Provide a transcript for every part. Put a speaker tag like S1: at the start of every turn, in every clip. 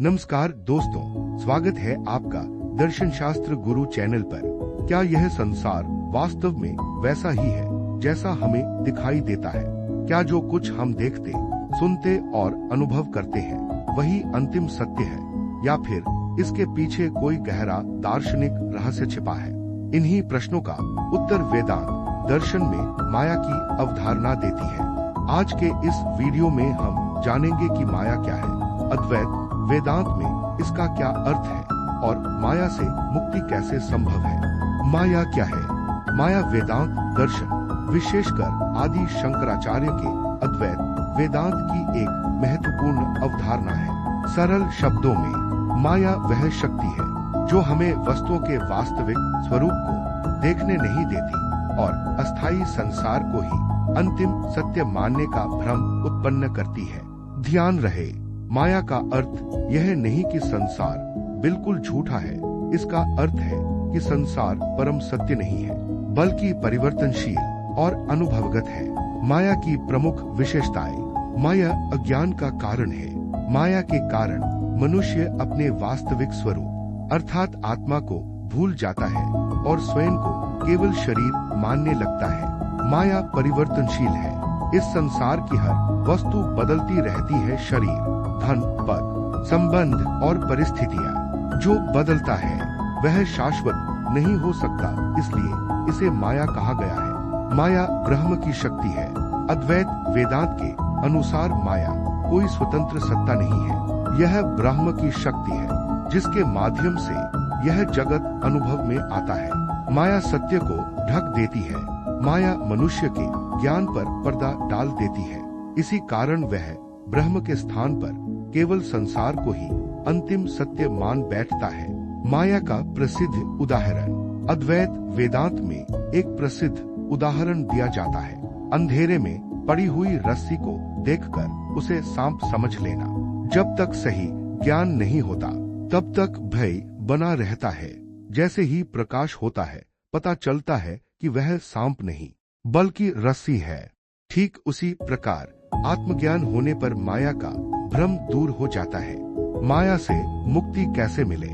S1: नमस्कार दोस्तों, स्वागत है आपका दर्शन शास्त्र गुरु चैनल पर। क्या यह संसार वास्तव में वैसा ही है जैसा हमें दिखाई देता है? क्या जो कुछ हम देखते, सुनते और अनुभव करते हैं वही अंतिम सत्य है, या फिर इसके पीछे कोई गहरा दार्शनिक रहस्य छिपा है? इन्हीं प्रश्नों का उत्तर वेदांत दर्शन में माया की अवधारणा देती है। आज के इस वीडियो में हम जानेंगे कि माया क्या है, अद्वैत वेदांत में इसका क्या अर्थ है और माया से मुक्ति कैसे संभव है। माया क्या है? माया वेदांत दर्शन, विशेषकर आदि शंकराचार्य के अद्वैत वेदांत की एक महत्वपूर्ण अवधारणा है। सरल शब्दों में माया वह शक्ति है जो हमें वस्तुओं के वास्तविक स्वरूप को देखने नहीं देती और अस्थायी संसार को ही अंतिम सत्य मानने का भ्रम उत्पन्न करती है। ध्यान रहे, माया का अर्थ यह नहीं कि संसार बिल्कुल झूठा है। इसका अर्थ है कि संसार परम सत्य नहीं है, बल्कि परिवर्तनशील और अनुभवगत है। माया की प्रमुख विशेषताएं। माया अज्ञान का कारण है। माया के कारण मनुष्य अपने वास्तविक स्वरूप अर्थात आत्मा को भूल जाता है और स्वयं को केवल शरीर मानने लगता है। माया परिवर्तनशील है। इस संसार की हर वस्तु बदलती रहती है। शरीर, धन, पद, संबंध और परिस्थितियाँ। जो बदलता है वह शाश्वत नहीं हो सकता, इसलिए इसे माया कहा गया है। माया ब्रह्म की शक्ति है। अद्वैत वेदांत के अनुसार माया कोई स्वतंत्र सत्ता नहीं है। यह ब्रह्म की शक्ति है जिसके माध्यम से यह जगत अनुभव में आता है। माया सत्य को ढक देती है। माया मनुष्य के ज्ञान पर पर्दा डाल देती है। इसी कारण वह ब्रह्म के स्थान पर केवल संसार को ही अंतिम सत्य मान बैठता है। माया का प्रसिद्ध उदाहरण। अद्वैत वेदांत में एक प्रसिद्ध उदाहरण दिया जाता है। अंधेरे में पड़ी हुई रस्सी को देखकर उसे सांप समझ लेना। जब तक सही ज्ञान नहीं होता तब तक भय बना रहता है। जैसे ही प्रकाश होता है पता चलता है कि वह सांप नहीं बल्कि रस्सी है। ठीक उसी प्रकार आत्मज्ञान होने पर माया का भ्रम दूर हो जाता है। माया से मुक्ति कैसे मिले?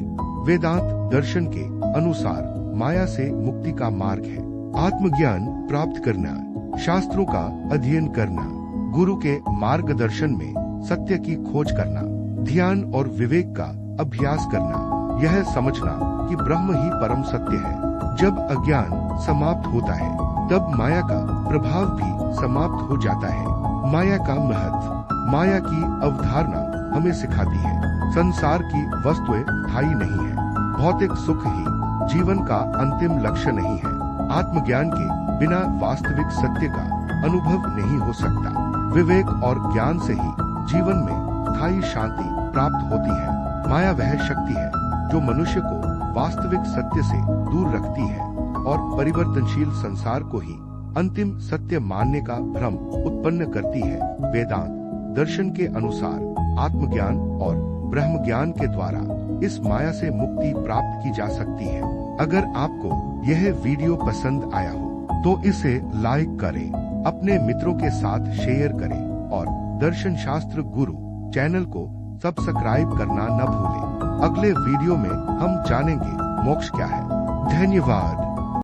S1: वेदांत दर्शन के अनुसार माया से मुक्ति का मार्ग है आत्मज्ञान प्राप्त करना, शास्त्रों का अध्ययन करना, गुरु के मार्गदर्शन में सत्य की खोज करना, ध्यान और विवेक का अभ्यास करना, यह समझना कि ब्रह्म ही परम सत्य है। जब अज्ञान समाप्त होता है तब माया का प्रभाव भी समाप्त हो जाता है। माया का महत्व। माया की अवधारणा हमें सिखाती है संसार की वस्तुएं स्थायी नहीं है। भौतिक सुख ही जीवन का अंतिम लक्ष्य नहीं है। आत्मज्ञान के बिना वास्तविक सत्य का अनुभव नहीं हो सकता। विवेक और ज्ञान से ही जीवन में स्थायी शांति प्राप्त होती है। माया वह शक्ति है जो मनुष्य को वास्तविक सत्य से दूर रखती है और परिवर्तनशील संसार को ही अंतिम सत्य मानने का भ्रम उत्पन्न करती है। वेदांत दर्शन के अनुसार आत्मज्ञान और ब्रह्म ज्ञान के द्वारा इस माया से मुक्ति प्राप्त की जा सकती है। अगर आपको यह वीडियो पसंद आया हो तो इसे लाइक करें, अपने मित्रों के साथ शेयर करें और दर्शन शास्त्र गुरु चैनल को सब्सक्राइब करना न भूलें। अगले वीडियो में हम जानेंगे मोक्ष क्या है। धन्यवाद।